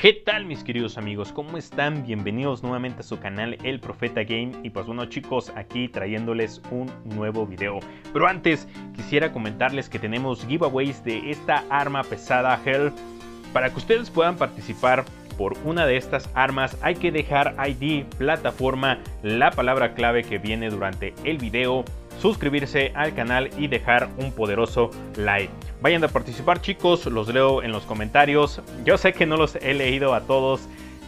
¿Qué tal, mis queridos amigos? ¿Cómo están? Bienvenidos nuevamente a su canal El Profeta Game. Y pues bueno, chicos, aquí trayéndoles un nuevo video. Pero antes quisiera comentarles que tenemos giveaways de esta arma pesada Hell. Para que ustedes puedan participar por una de estas armas hay que dejar ID, plataforma, la palabra clave que viene durante el video, suscribirse al canal y dejar un poderoso like. Vayan a participar, chicos, los leo en los comentarios. Yo sé que no los he leído a todos,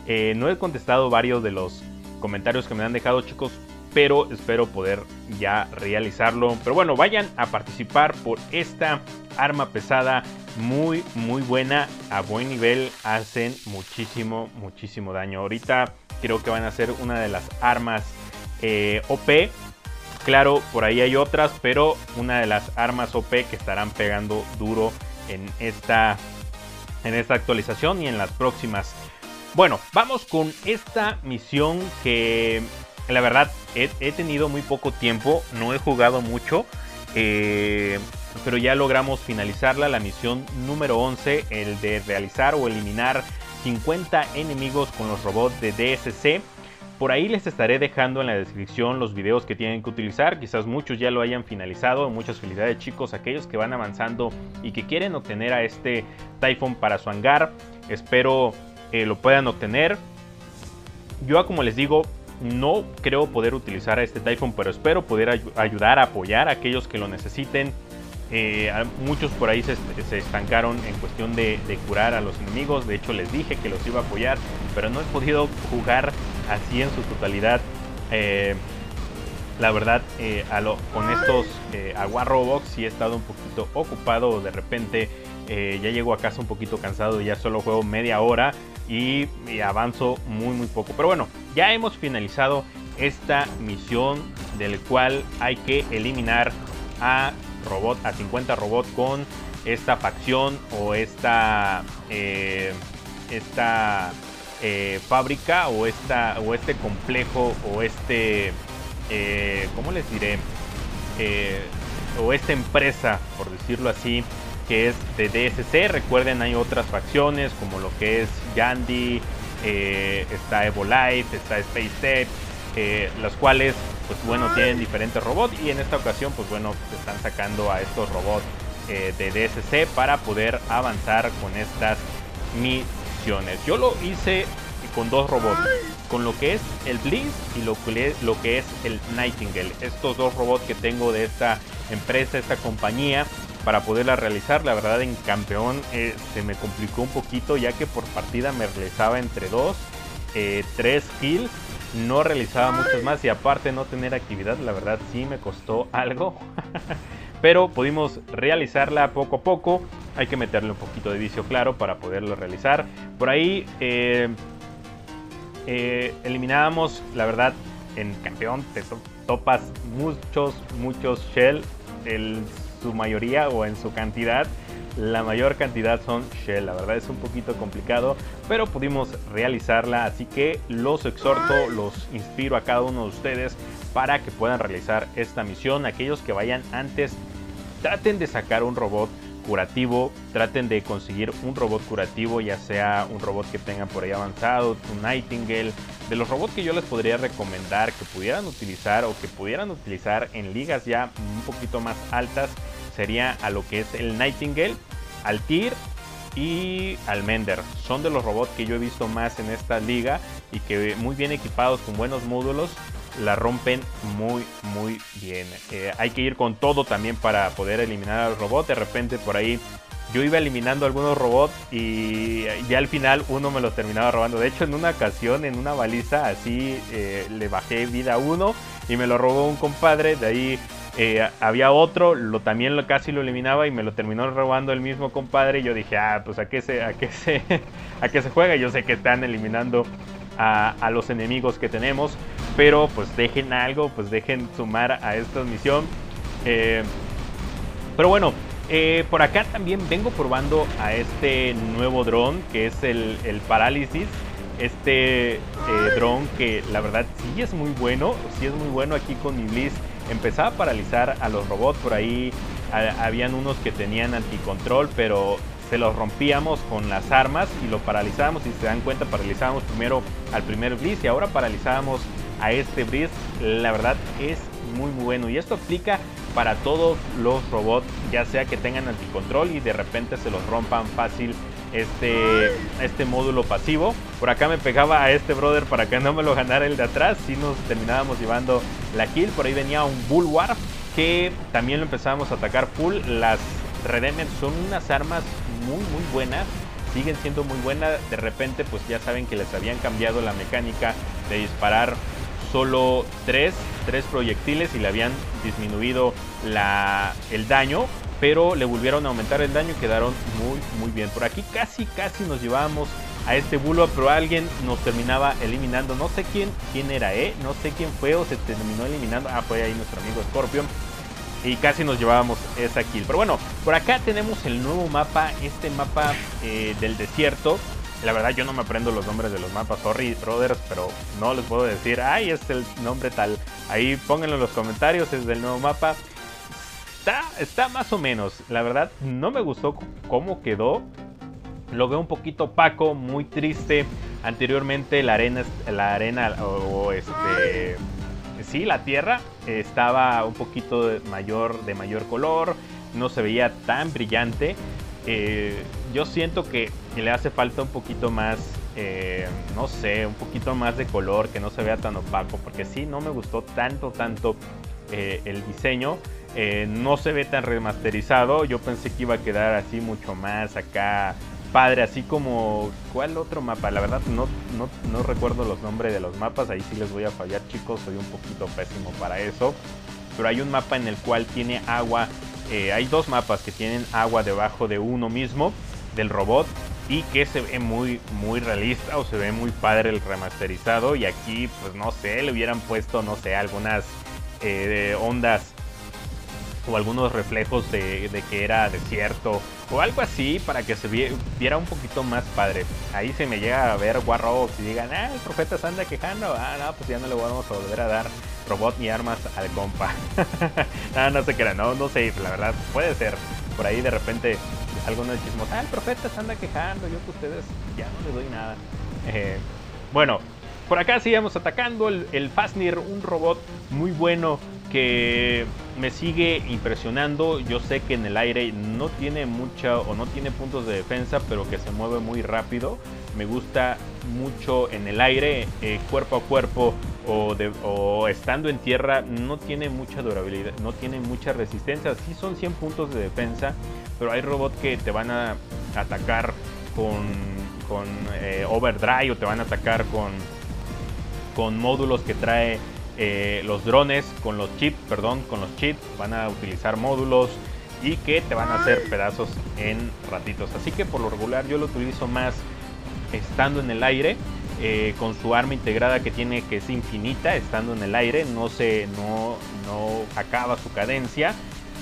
no he contestado varios de los comentarios que me han dejado, chicos, pero espero poder ya realizarlo. Pero bueno, vayan a participar por esta arma pesada, muy buena, a buen nivel, hacen muchísimo daño. Ahorita creo que van a ser una de las armas OP. Claro, por ahí hay otras, pero una de las armas OP que estarán pegando duro en esta actualización y en las próximas. Bueno, vamos con esta misión que la verdad he tenido muy poco tiempo, no he jugado mucho, pero ya logramos finalizarla, la misión número 11, el de realizar o eliminar 50 enemigos con los robots de DSC. Por ahí les estaré dejando en la descripción los videos que tienen que utilizar. Quizás muchos ya lo hayan finalizado. Muchas felicidades, chicos, aquellos que van avanzando y que quieren obtener a este Typhon para su hangar. Espero lo puedan obtener. Yo, como les digo, no creo poder utilizar a este Typhon, pero espero poder ayudar a apoyar a aquellos que lo necesiten. Muchos por ahí se estancaron en cuestión de curar a los enemigos. De hecho, les dije que los iba a apoyar, pero no he podido jugar así en su totalidad. La verdad, con estos Agua Roblox sí he estado un poquito ocupado. De repente ya llego a casa un poquito cansado y ya solo juego media hora y avanzo muy poco. Pero bueno, ya hemos finalizado esta misión, del cual hay que eliminar a 50 robots con esta facción o esta fábrica o este complejo o ¿cómo les diré? O esta empresa, por decirlo así, que es de DSC. Recuerden, hay otras facciones como lo que es Yandy, está Evolife, está Space Tech, las cuales pues bueno tienen diferentes robots, y en esta ocasión pues bueno están sacando a estos robots de DSC para poder avanzar con estas misiones. Yo lo hice con dos robots, con lo que es el Bliss y lo que es el Nightingale. Estos dos robots que tengo de esta empresa, esta compañía, para poderla realizar. La verdad, en campeón se me complicó un poquito, ya que por partida me realizaba entre 3 kills. No realizaba muchos más, y aparte no tener actividad, la verdad sí me costó algo. Pero pudimos realizarla poco a poco. Hay que meterle un poquito de vicio, claro, para poderlo realizar. Por ahí eliminábamos, la verdad, en campeón te topas muchos shell. Su mayoría o en su cantidad, la mayor cantidad son shell. La verdad es un poquito complicado, pero pudimos realizarla, así que los exhorto, los inspiro a cada uno de ustedes para que puedan realizar esta misión. Aquellos que vayan antes, traten de sacar un robot curativo, traten de conseguir un robot curativo, ya sea un robot que tengan por ahí avanzado, un Nightingale. De los robots que yo les podría recomendar que pudieran utilizar o que pudieran utilizar en ligas ya un poquito más altas, sería a lo que es el Nightingale, al Tyr y al Mender. Son de los robots que yo he visto más en esta liga y que muy bien equipados con buenos módulos la rompen muy bien. Hay que ir con todo también para poder eliminar al robot. De repente por ahí yo iba eliminando algunos robots y ya al final uno me lo terminaba robando. De hecho, en una ocasión, en una baliza así, le bajé vida a uno y me lo robó un compadre. De ahí había otro, también casi lo eliminaba y me lo terminó robando el mismo compadre. Y yo dije, pues a qué se juega. Yo sé que están eliminando a los enemigos que tenemos, pero pues dejen algo, pues dejen sumar a esta misión. Pero bueno, por acá también vengo probando a este nuevo dron, que es el Parálisis. Este dron que la verdad sí es muy bueno, aquí con mi Bliss. Empezaba a paralizar a los robots. Por ahí habían unos que tenían anticontrol, pero se los rompíamos con las armas y lo paralizábamos. Si se dan cuenta, paralizábamos primero al primer Blitz y ahora paralizábamos a este Blitz. La verdad es muy bueno, y esto aplica para todos los robots, ya sea que tengan anticontrol y de repente se los rompan fácil este módulo pasivo. Por acá me pegaba a este brother para que no me lo ganara el de atrás, si nos terminábamos llevando la kill. Por ahí venía un Bulwark que también lo empezábamos a atacar full. Las Redements son unas armas muy buenas, siguen siendo muy buenas. De repente pues ya saben que les habían cambiado la mecánica de disparar solo 3 proyectiles y le habían disminuido el daño, pero le volvieron a aumentar el daño y quedaron muy bien. Por aquí casi nos llevábamos a este Bulwark, pero alguien nos terminaba eliminando. No sé quién era, no sé quién fue o se terminó eliminando. Fue ahí nuestro amigo Scorpion. Y casi nos llevábamos esa kill. Pero bueno, por acá tenemos el nuevo mapa, este mapa del desierto. La verdad yo no me aprendo los nombres de los mapas, sorry brothers, pero no les puedo decir, ay, es el nombre tal. Ahí pónganlo en los comentarios, es del nuevo mapa. Está más o menos, la verdad no me gustó cómo quedó. Lo veo un poquito opaco, muy triste. Anteriormente la arena sí, la tierra estaba un poquito de mayor color, no se veía tan brillante. Yo siento que le hace falta un poquito más, no sé, un poquito más de color, que no se vea tan opaco, porque sí, no me gustó tanto el diseño. No se ve tan remasterizado. Yo pensé que iba a quedar así mucho más acá padre, así como ¿cuál otro mapa? La verdad no recuerdo los nombres de los mapas, ahí sí les voy a fallar, chicos, soy un poquito pésimo para eso. Pero hay un mapa en el cual tiene agua, hay 2 mapas que tienen agua debajo de uno mismo, del robot, y que se ve muy realista, o se ve muy padre el remasterizado. Y aquí pues no sé, le hubieran puesto, no sé, algunas ondas o algunos reflejos de que era desierto o algo así, para que se viera un poquito más padre. Ahí se me llega a ver Warrox y digan, el profeta se anda quejando, no, pues ya no le vamos a volver a dar robot ni armas al compa. No se crean, no sé, la verdad puede ser. Por ahí de repente algunos chismos, el profeta se anda quejando, yo que ustedes ya no les doy nada. Bueno, por acá seguimos atacando el Fafnir, un robot muy bueno que me sigue impresionando. Yo sé que en el aire no tiene mucha o no tiene puntos de defensa, pero que se mueve muy rápido. Me gusta mucho en el aire, cuerpo a cuerpo o estando en tierra. No tiene mucha durabilidad, no tiene mucha resistencia. Sí son 100 puntos de defensa, pero hay robots que te van a atacar con overdrive, o te van a atacar con módulos que trae los drones, con los chips, van a utilizar módulos y que te van a hacer pedazos en ratitos. Así que por lo regular yo lo utilizo más estando en el aire, con su arma integrada que es infinita. Estando en el aire no acaba su cadencia,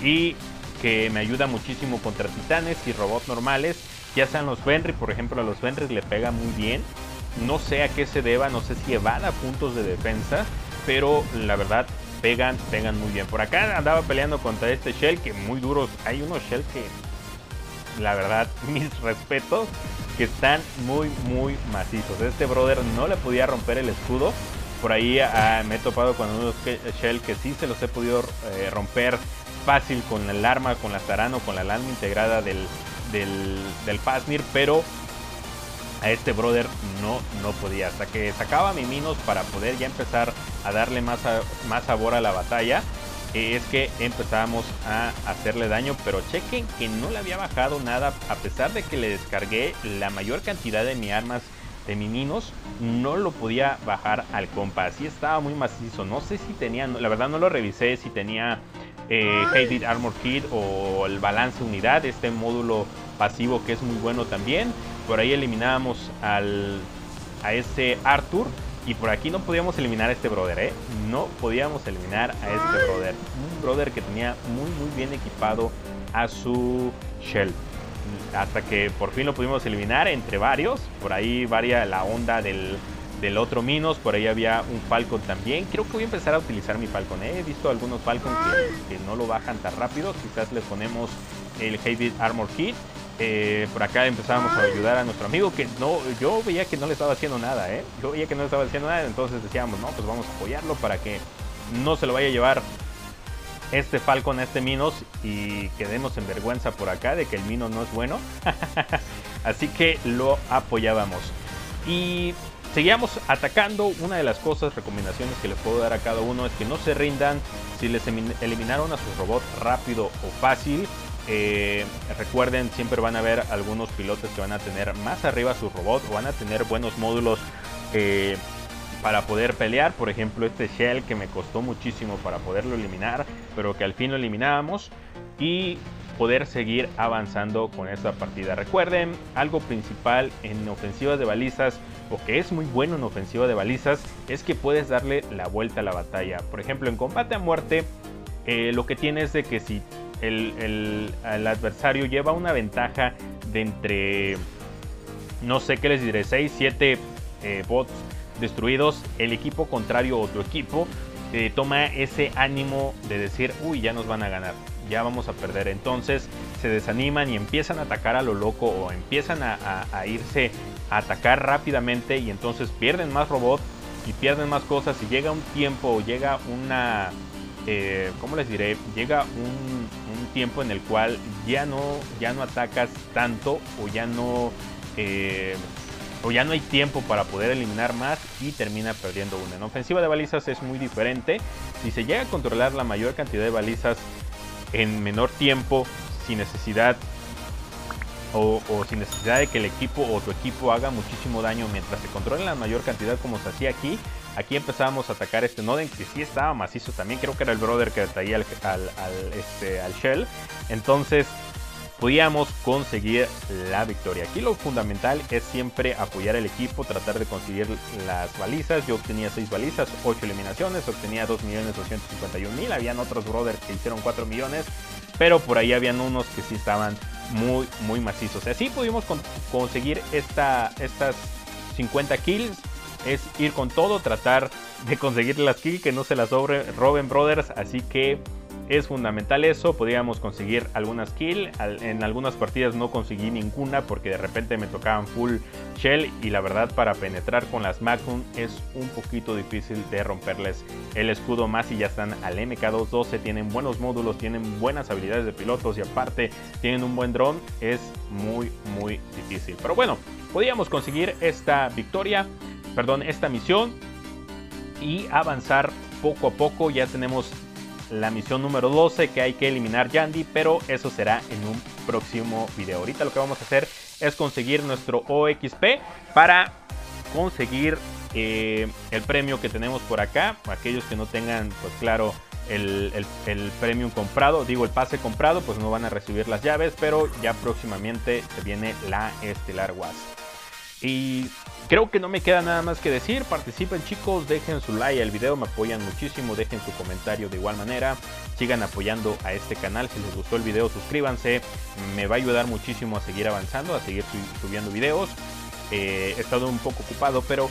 y que me ayuda muchísimo contra titanes y robots normales, ya sean los Fenrir. Por ejemplo, a los Fenrir le pega muy bien. No sé a qué se deba, no sé si evada puntos de defensa, pero la verdad pegan muy bien. Por acá andaba peleando contra este Shell, que muy duros. Hay unos Shell que, la verdad, mis respetos, que están muy macizos. Este brother no le podía romper el escudo. Por ahí me he topado con unos Shell que sí se los he podido romper fácil con el arma, con la Tarano, con la alarma integrada del Fafnir, pero a este brother no podía, hasta que sacaba Miminos para poder ya empezar a darle más sabor a la batalla. Es que empezamos a hacerle daño, pero chequen que no le había bajado nada, a pesar de que le descargué la mayor cantidad de mis armas de Miminos, no lo podía bajar al compa. Así estaba muy macizo. No sé si tenía, la verdad no lo revisé, si tenía Heavy Armor Kit o el balance unidad, este módulo pasivo que es muy bueno también. Por ahí eliminábamos a ese Arthur, y por aquí no podíamos eliminar a este brother, no podíamos eliminar a este brother, un brother que tenía muy bien equipado a su Shell, hasta que por fin lo pudimos eliminar entre varios. Por ahí varía la onda del otro Minos. Por ahí había un Falcon también. Creo que voy a empezar a utilizar mi Falcon, he visto algunos Falcon que no lo bajan tan rápido. Quizás le ponemos el Heavy Armor Kit. por acá empezábamos a ayudar a nuestro amigo que no, yo veía que no le estaba haciendo nada, yo veía que no le estaba haciendo nada, entonces decíamos, no, pues vamos a apoyarlo para que no se lo vaya a llevar este Falcon, este Minos, y quedemos en vergüenza por acá de que el Mino no es bueno. Así que lo apoyábamos y seguíamos atacando. Una de las cosas, recomendaciones que les puedo dar a cada uno es que no se rindan. Si les eliminaron a sus robots rápido o fácil, recuerden, siempre van a haber algunos pilotos que van a tener más arriba sus robots o van a tener buenos módulos para poder pelear. Por ejemplo, este Shell que me costó muchísimo para poderlo eliminar, pero que al fin lo eliminábamos y poder seguir avanzando con esta partida. Recuerden, algo principal en ofensivas de balizas, o que es muy bueno en ofensiva de balizas, es que puedes darle la vuelta a la batalla. Por ejemplo, en combate a muerte, lo que tienes es de que si el adversario lleva una ventaja de entre, no sé qué les diré, 6, 7 bots destruidos, el equipo contrario o tu equipo toma ese ánimo de decir, uy, ya nos van a ganar, ya vamos a perder. Entonces se desaniman y empiezan a atacar a lo loco, o empiezan a irse a atacar rápidamente, y entonces pierden más robots y pierden más cosas, y llega un tiempo, o llega una ¿cómo les diré? Llega un tiempo en el cual ya no atacas tanto, o ya no hay tiempo para poder eliminar más, y termina perdiendo una. En ofensiva de balizas es muy diferente. Si se llega a controlar la mayor cantidad de balizas en menor tiempo, sin necesidad o sin necesidad de que el equipo o tu equipo haga muchísimo daño, mientras se controla la mayor cantidad como se hacía aquí empezábamos a atacar este Noden, que sí estaba macizo también. Creo que era el brother que traía al Shell. Entonces podíamos conseguir la victoria. Aquí lo fundamental es siempre apoyar al equipo, tratar de conseguir las balizas. Yo obtenía 6 balizas, 8 eliminaciones, obtenía 2.251.000. Habían otros brothers que hicieron 4 millones, pero por ahí habían unos que sí estaban muy macizos. Así pudimos conseguir estas 50 kills. Es ir con todo, tratar de conseguir las kills, que no se las roben brothers. Así que es fundamental eso. Podíamos conseguir algunas kills. En algunas partidas no conseguí ninguna porque de repente me tocaban full Shell, y la verdad, para penetrar con las Magnum es un poquito difícil de romperles el escudo, más si ya están al MK212. Tienen buenos módulos, tienen buenas habilidades de pilotos, y aparte tienen un buen dron. Es muy difícil, pero bueno, podíamos conseguir esta victoria, perdón, esta misión, y avanzar poco a poco. Ya tenemos la misión número 12, que hay que eliminar Yandy, pero eso será en un próximo video. Ahorita lo que vamos a hacer es conseguir nuestro OXP para conseguir el premio que tenemos por acá. Aquellos que no tengan, pues claro, el premium comprado, digo el pase comprado, pues no van a recibir las llaves, pero ya próximamente se viene la Estelar Wasp. Y creo que no me queda nada más que decir. Participen, chicos, dejen su like al video, me apoyan muchísimo. Dejen su comentario de igual manera. Sigan apoyando a este canal. Si les gustó el video, suscríbanse. Me va a ayudar muchísimo a seguir avanzando, a seguir subiendo videos. He estado un poco ocupado, pero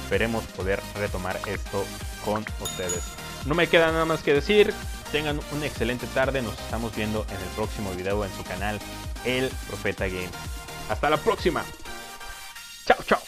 esperemos poder retomar esto con ustedes. No me queda nada más que decir. Tengan una excelente tarde. Nos estamos viendo en el próximo video en su canal, El Profeta Game. Hasta la próxima. Chao, chao.